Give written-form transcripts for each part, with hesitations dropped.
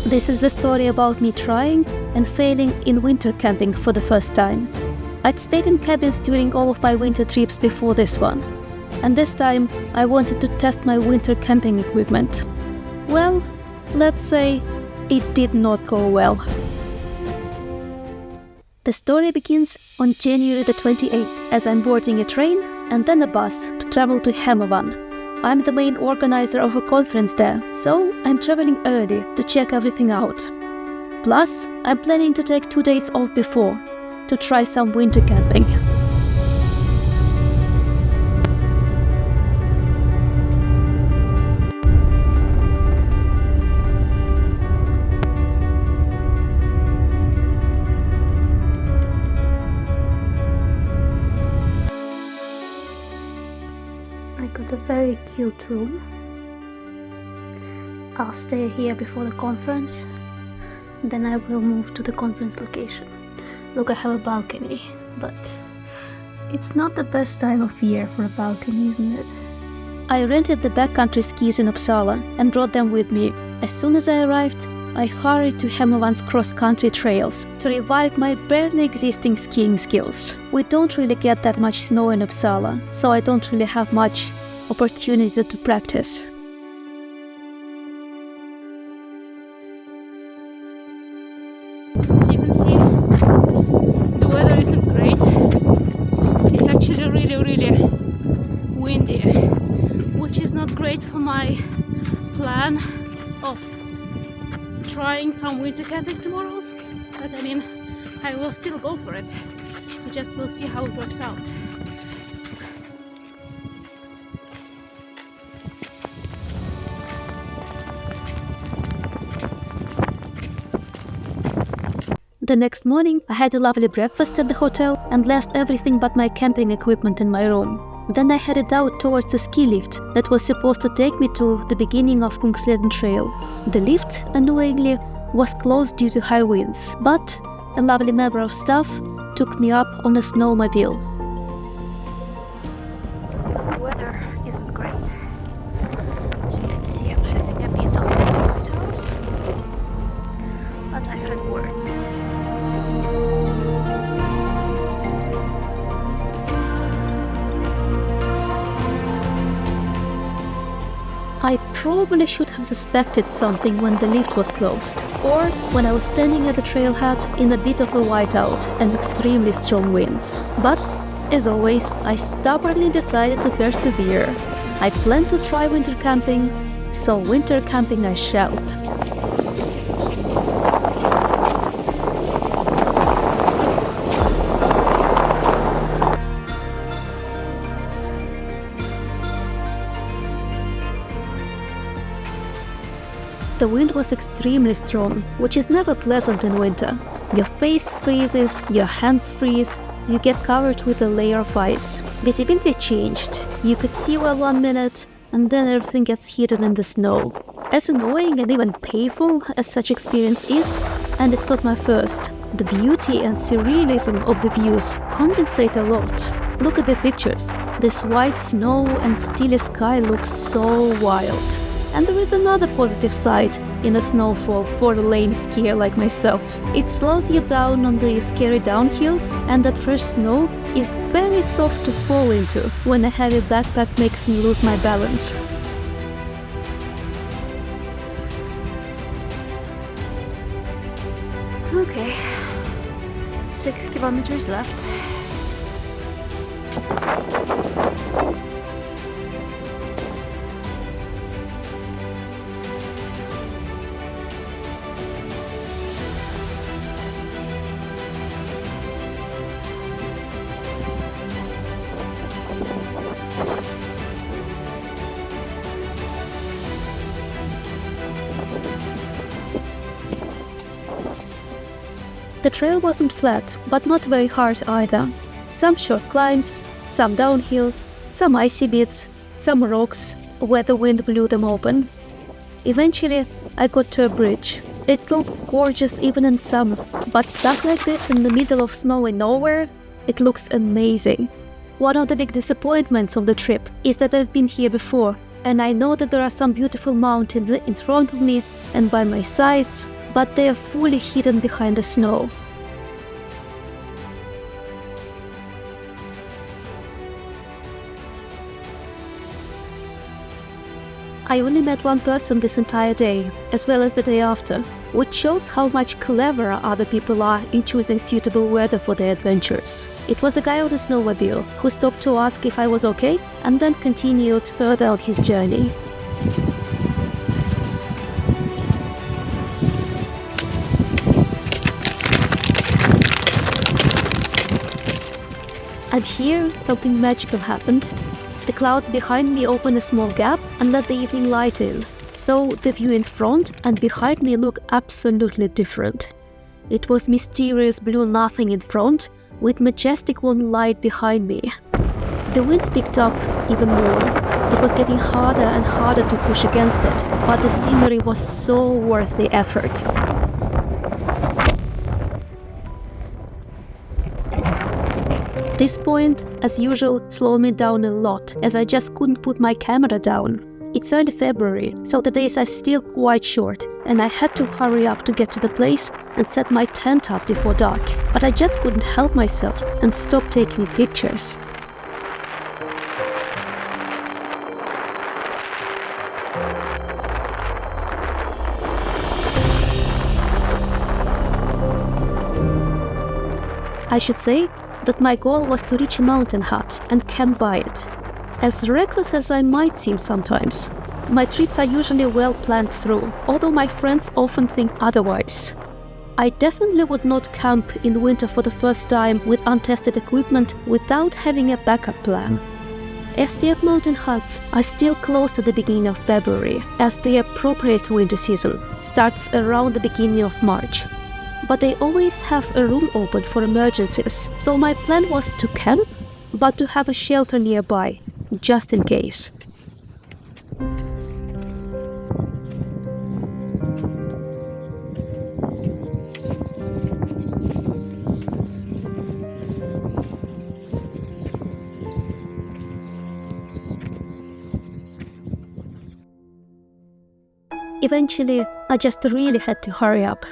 This is the story about me trying and failing in winter camping for the first time. I'd stayed in cabins during all of my winter trips before this one, and this time I wanted to test my winter camping equipment. Well, let's say it did not go well. The story begins on January the 28th as I'm boarding a train and then a bus to travel to Hemavan. I'm the main organizer of a conference there, so I'm traveling early to check everything out. Plus, I'm planning to take 2 days off before to try some winter camping. I got a very cute room. I'll stay here before the conference, then I will move to the conference location. Look, I have a balcony, but it's not the best time of year for a balcony, isn't it? I rented the backcountry skis in Uppsala and brought them with me. As soon as I arrived, I hurried to Hemavan's cross-country trails to revive my barely existing skiing skills. We don't really get that much snow in Uppsala, so I don't really have much opportunity to practice. As you can see, the weather isn't great. It's actually really windy, which is not great for my plan of trying some winter camping tomorrow, but I mean, I will still go for it. We just will see how it works out. The next morning, I had a lovely breakfast at the hotel and left everything but my camping equipment in my room. Then I headed out towards the ski lift that was supposed to take me to the beginning of Kungsleden Trail. The lift, annoyingly, was closed due to high winds, but a lovely member of staff took me up on a snowmobile. The weather isn't great. As you can see, I'm having a bit of a night out, but I've had work. I probably should have suspected something when the lift was closed, or when I was standing at the trailhead in a bit of a whiteout and extremely strong winds. But, as always, I stubbornly decided to persevere. I planned to try winter camping, so winter camping I shall. The wind was extremely strong, which is never pleasant in winter. Your face freezes, your hands freeze, you get covered with a layer of ice. Visibility changed. You could see well 1 minute, and then everything gets hidden in the snow. As annoying and even painful as such experience is, and it's not my first, the beauty and surrealism of the views compensate a lot. Look at the pictures. This white snow and steely sky looks so wild. And there is another positive side in a snowfall for a lame skier like myself. It slows you down on the scary downhills, and that first snow is very soft to fall into when a heavy backpack makes me lose my balance. Okay, 6 kilometers left. The trail wasn't flat, but not very hard either. Some short climbs, some downhills, some icy bits, some rocks where the wind blew them open. Eventually, I got to a bridge. It looked gorgeous even in summer, but stuck like this in the middle of snowy nowhere, it looks amazing. One of the big disappointments of the trip is that I've been here before, and I know that there are some beautiful mountains in front of me and by my sides, but they are fully hidden behind the snow. I only met one person this entire day, as well as the day after, which shows how much cleverer other people are in choosing suitable weather for their adventures. It was a guy on a snowmobile who stopped to ask if I was okay and then continued further on his journey. And here, something magical happened. The clouds behind me opened a small gap and let the evening light in, so the view in front and behind me looked absolutely different. It was mysterious blue nothing in front, with majestic warm light behind me. The wind picked up even more. It was getting harder and harder to push against it, but the scenery was so worth the effort. This point, as usual, slowed me down a lot, as I just couldn't put my camera down. It's early February, so the days are still quite short, and I had to hurry up to get to the place and set my tent up before dark. But I just couldn't help myself and stopped taking pictures. I should say that my goal was to reach a mountain hut and camp by it. As reckless as I might seem sometimes, my trips are usually well planned through, although my friends often think otherwise. I definitely would not camp in winter for the first time with untested equipment without having a backup plan. STF mountain huts are still closed at the beginning of February, as the appropriate winter season starts around the beginning of March. But they always have a room open for emergencies, so my plan was to camp, but to have a shelter nearby, just in case. Eventually, I just really had to hurry up.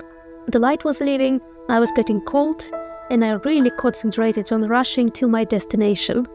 The light was leaving, I was getting cold, and I really concentrated on rushing to my destination.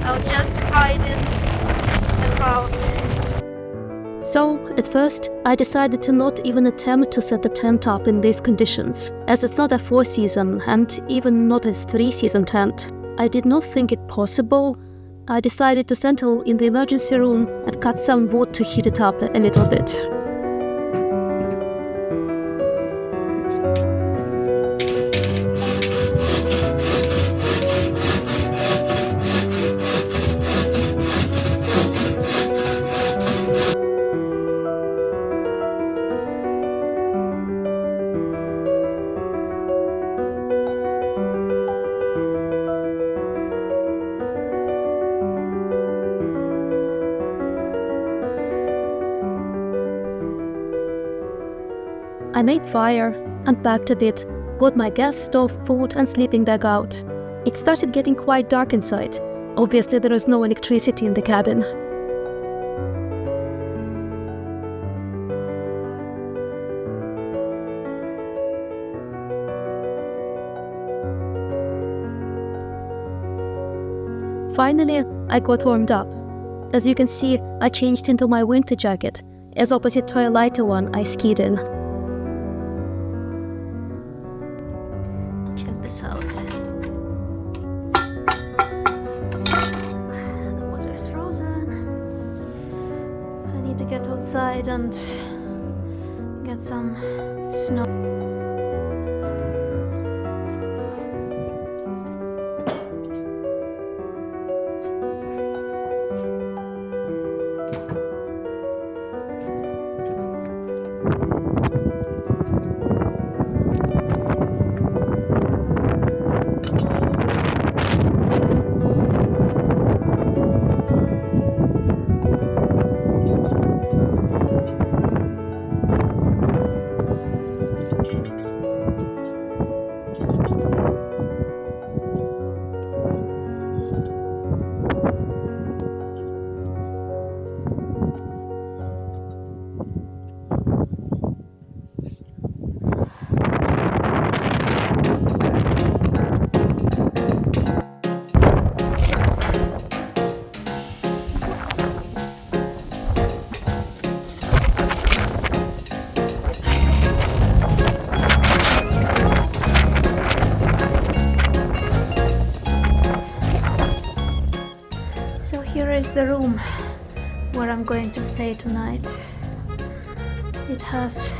I'll just hide in the crowds. So, at first, I decided to not even attempt to set the tent up in these conditions, as it's not a 4-season and even not a 3-season tent. I did not think it possible. I decided to settle in the emergency room and cut some wood to heat it up a little bit. I made fire, unpacked a bit, got my gas stove, food and sleeping bag out. It started getting quite dark inside. Obviously there was no electricity in the cabin. Finally, I got warmed up. As you can see, I changed into my winter jacket, as opposite to a lighter one I skied in. Check this out. The water is frozen. I need to get outside and get some snow. So here is the room where I'm going to stay tonight. It has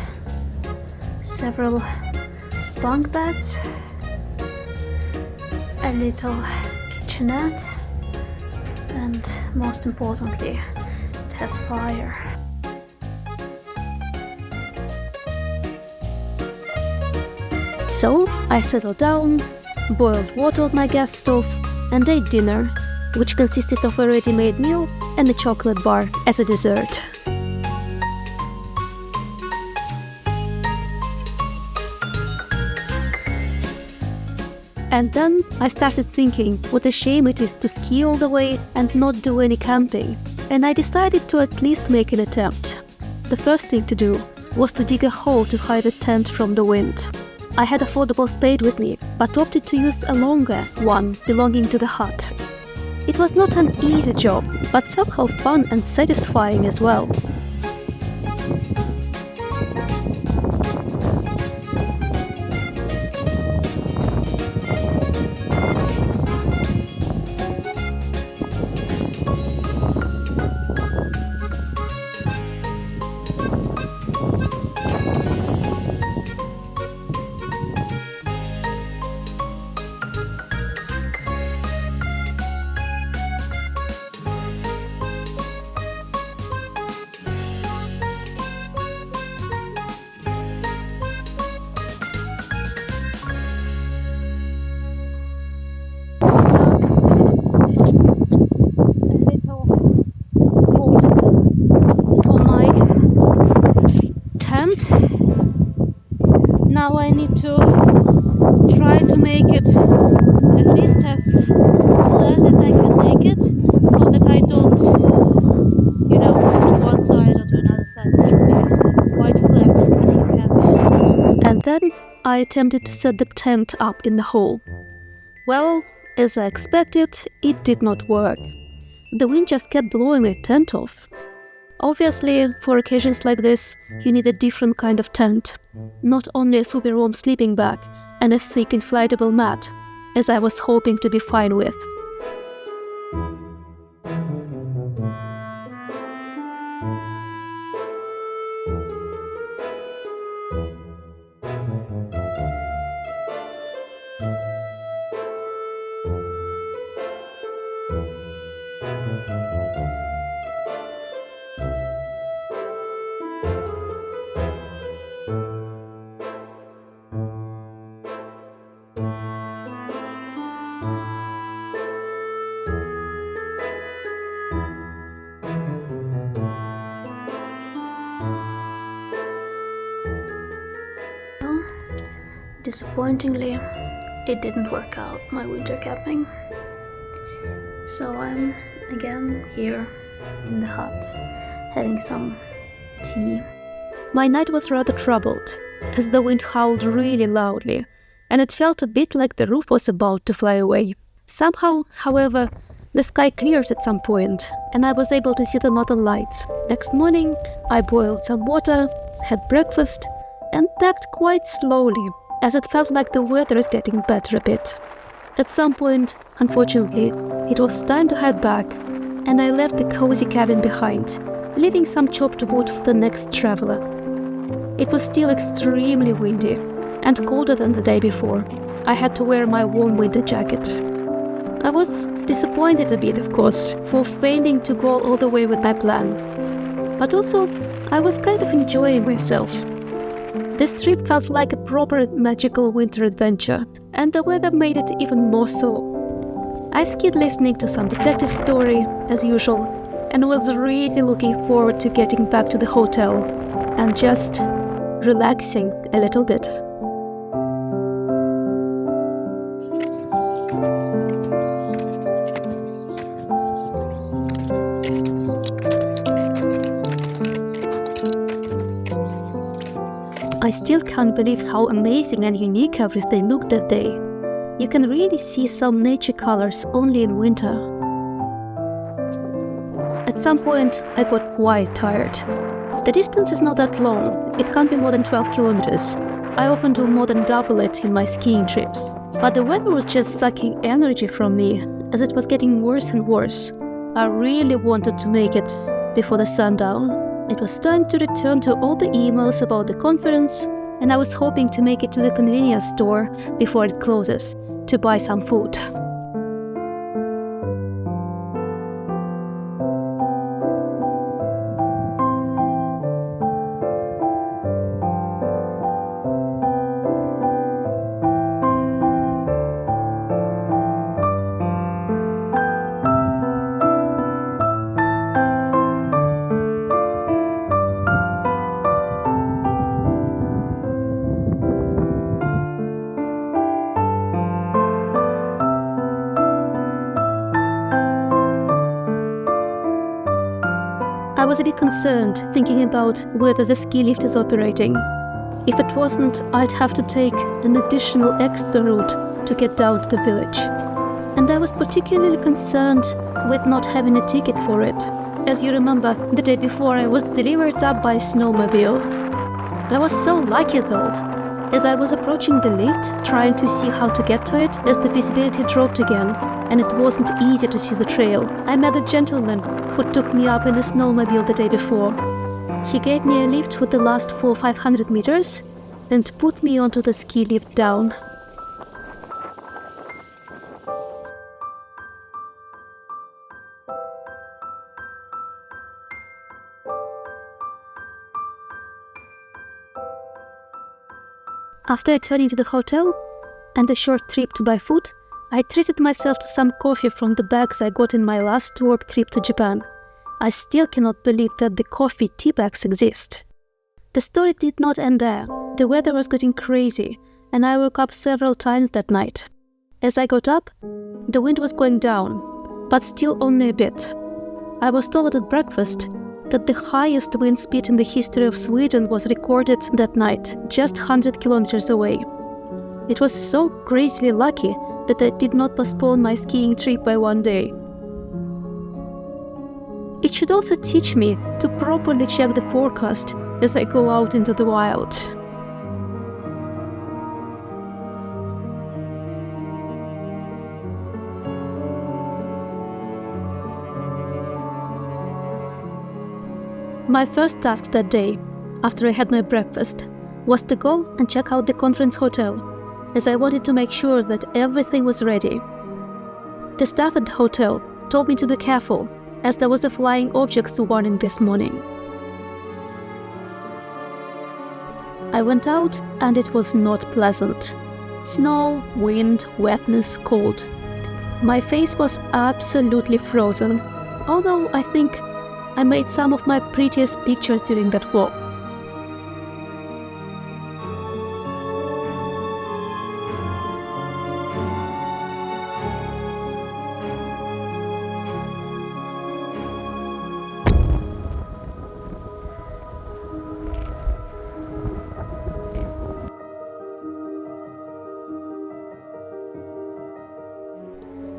several bunk beds, a little kitchenette, and most importantly, it has fire. So I settled down, boiled water on my gas stove, and ate dinner, which consisted of a ready-made meal and a chocolate bar as a dessert. And then I started thinking what a shame it is to ski all the way and not do any camping, and I decided to at least make an attempt. The first thing to do was to dig a hole to hide the tent from the wind. I had a foldable spade with me, but opted to use a longer one belonging to the hut. It was not an easy job, but somehow fun and satisfying as well. Now I need to try to make it at least as flat as I can make it, so that I don't, move to one side or to another side. It should be quite flat if you can. And then I attempted to set the tent up in the hole. Well, As I expected, it did not work. The wind just kept blowing my tent off. Obviously, for occasions like this, you need a different kind of tent. Not only a super warm sleeping bag and a thick inflatable mat, as I was hoping to be fine with. Disappointingly, it didn't work out, my winter camping. So I'm again here in the hut, having some tea. My night was rather troubled, as the wind howled really loudly, and it felt a bit like the roof was about to fly away. Somehow, however, the sky cleared at some point, and I was able to see the northern lights. Next morning, I boiled some water, had breakfast, and packed quite slowly, as it felt like the weather is getting better a bit. At some point, unfortunately, it was time to head back, and I left the cozy cabin behind, leaving some chopped wood for the next traveler. It was still extremely windy, and colder than the day before. I had to wear my warm winter jacket. I was disappointed a bit, of course, for failing to go all the way with my plan. But also, I was kind of enjoying myself. This trip felt like a proper magical winter adventure, and the weather made it even more so. I skied listening to some detective story, as usual, and was really looking forward to getting back to the hotel and just relaxing a little bit. I still can't believe how amazing and unique everything looked that day. You can really see some nature colors only in winter. At some point, I got quite tired. The distance is not that long, it can't be more than 12 kilometers. I often do more than double it in my skiing trips. But the weather was just sucking energy from me, as it was getting worse and worse. I really wanted to make it before the sundown. It was time to return to all the emails about the conference, and I was hoping to make it to the convenience store before it closes, to buy some food. I was a bit concerned, thinking about whether the ski lift is operating. If it wasn't, I'd have to take an additional extra route to get down to the village. And I was particularly concerned with not having a ticket for it. As you remember, the day before I was delivered up by a snowmobile. I was so lucky though. As I was approaching the lift, trying to see how to get to it, as the visibility dropped again, and it wasn't easy to see the trail, I met a gentleman who took me up in a snowmobile the day before. He gave me a lift for the last 400-500 meters, and put me onto the ski lift down. After returning to the hotel and a short trip to buy food, I treated myself to some coffee from the bags I got in my last work trip to Japan. I still cannot believe that the coffee tea bags exist. The story did not end there. The weather was getting crazy, and I woke up several times that night. As I got up, the wind was going down, but still only a bit. I was told at breakfast that the highest wind speed in the history of Sweden was recorded that night, just 100 kilometers away. It was so crazily lucky that I did not postpone my skiing trip by one day. It should also teach me to properly check the forecast as I go out into the wild. My first task that day, after I had my breakfast, was to go and check out the conference hotel, as I wanted to make sure that everything was ready. The staff at the hotel told me to be careful, as there was a flying objects warning this morning. I went out and it was not pleasant. Snow, wind, wetness, cold. My face was absolutely frozen, although I think I made some of my prettiest pictures during that walk.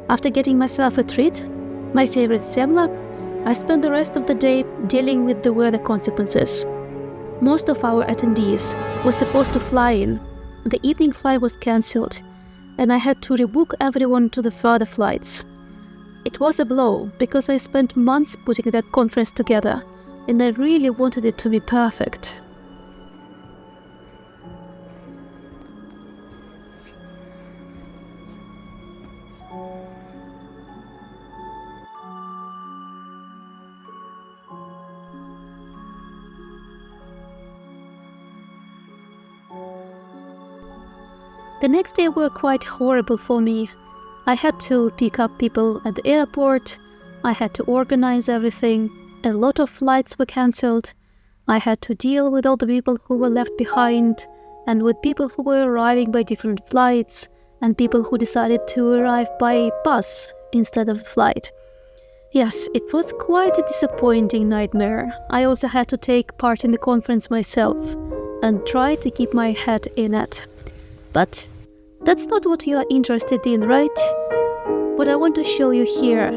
After getting myself a treat, my favorite semla, I spent the rest of the day dealing with the weather consequences. Most of our attendees were supposed to fly in. The evening flight was cancelled, and I had to rebook everyone to the further flights. It was a blow because I spent months putting that conference together, and I really wanted it to be perfect. The next day were quite horrible for me. I had to pick up people at the airport, I had to organize everything, a lot of flights were cancelled, I had to deal with all the people who were left behind, and with people who were arriving by different flights, and people who decided to arrive by bus instead of flight. Yes, it was quite a disappointing nightmare. I also had to take part in the conference myself, and try to keep my head in it. But that's not what you are interested in, right? What I want to show you here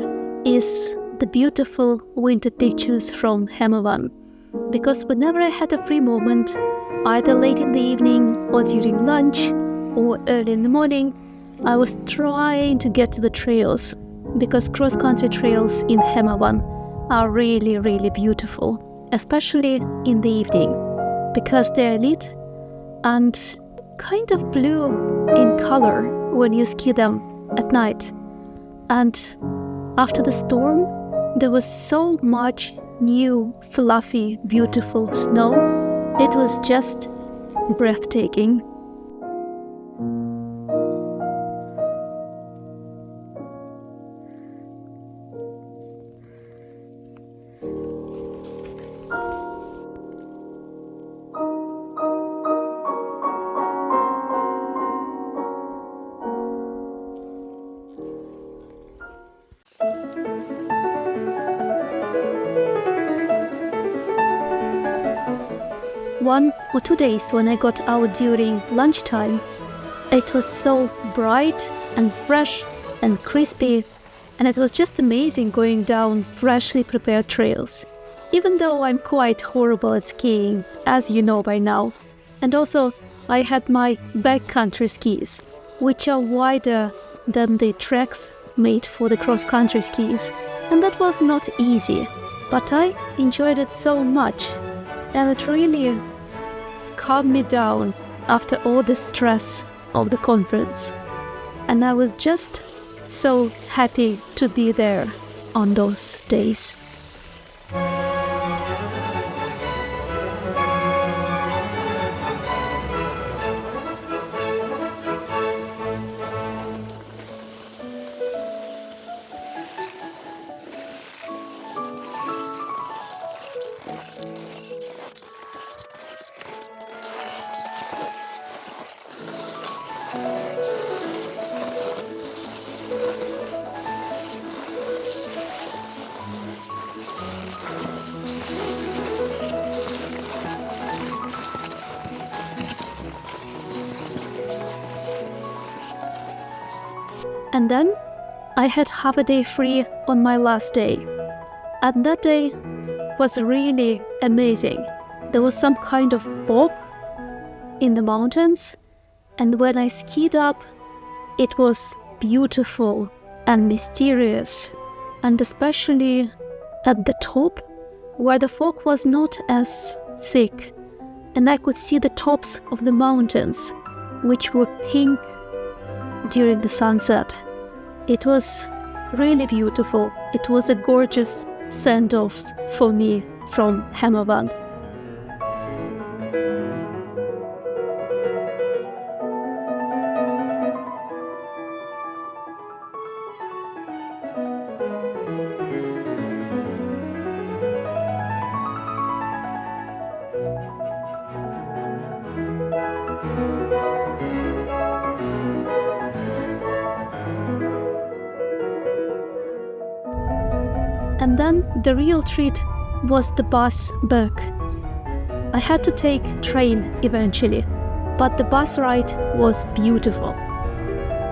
is the beautiful winter pictures from Hemavan. Because whenever I had a free moment, either late in the evening or during lunch or early in the morning, I was trying to get to the trails, because cross-country trails in Hemavan are really, really beautiful, especially in the evening, because they're lit and kind of blue in color when you ski them at night. And after the storm, there was so much new, fluffy, beautiful snow. It was just breathtaking. One or 2 days when I got out during lunchtime, it was so bright and fresh and crispy, and it was just amazing going down freshly prepared trails. Even though I'm quite horrible at skiing, as you know by now. And also, I had my backcountry skis, which are wider than the tracks made for the cross-country skis. And that was not easy, but I enjoyed it so much, and it really calmed me down after all the stress of the conference. And I was just so happy to be there on those days. And then I had half a day free on my last day. And that day was really amazing. There was some kind of fog in the mountains, and when I skied up, it was beautiful and mysterious, and especially at the top, where the fog was not as thick, and I could see the tops of the mountains, which were pink during the sunset. It was really beautiful. It was a gorgeous send-off for me from Hemavan. And then the real treat was the bus back. I had to take train eventually, but the bus ride was beautiful.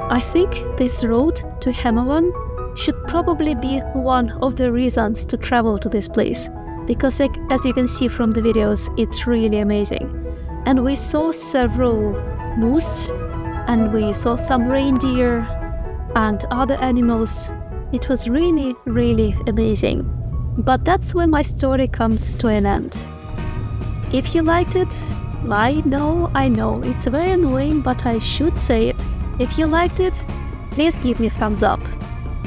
I think this road to Hemavan should probably be one of the reasons to travel to this place, because as you can see from the videos, it's really amazing. And we saw several moose, and we saw some reindeer and other animals. It was really, really amazing. But that's when my story comes to an end. If you liked it, I know, it's very annoying, but I should say it. If you liked it, please give me a thumbs up.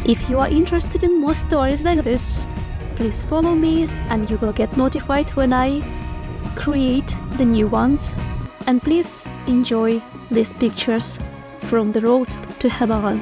If you are interested in more stories like this, please follow me and you will get notified when I create the new ones. And please enjoy these pictures from the road to Hemavan.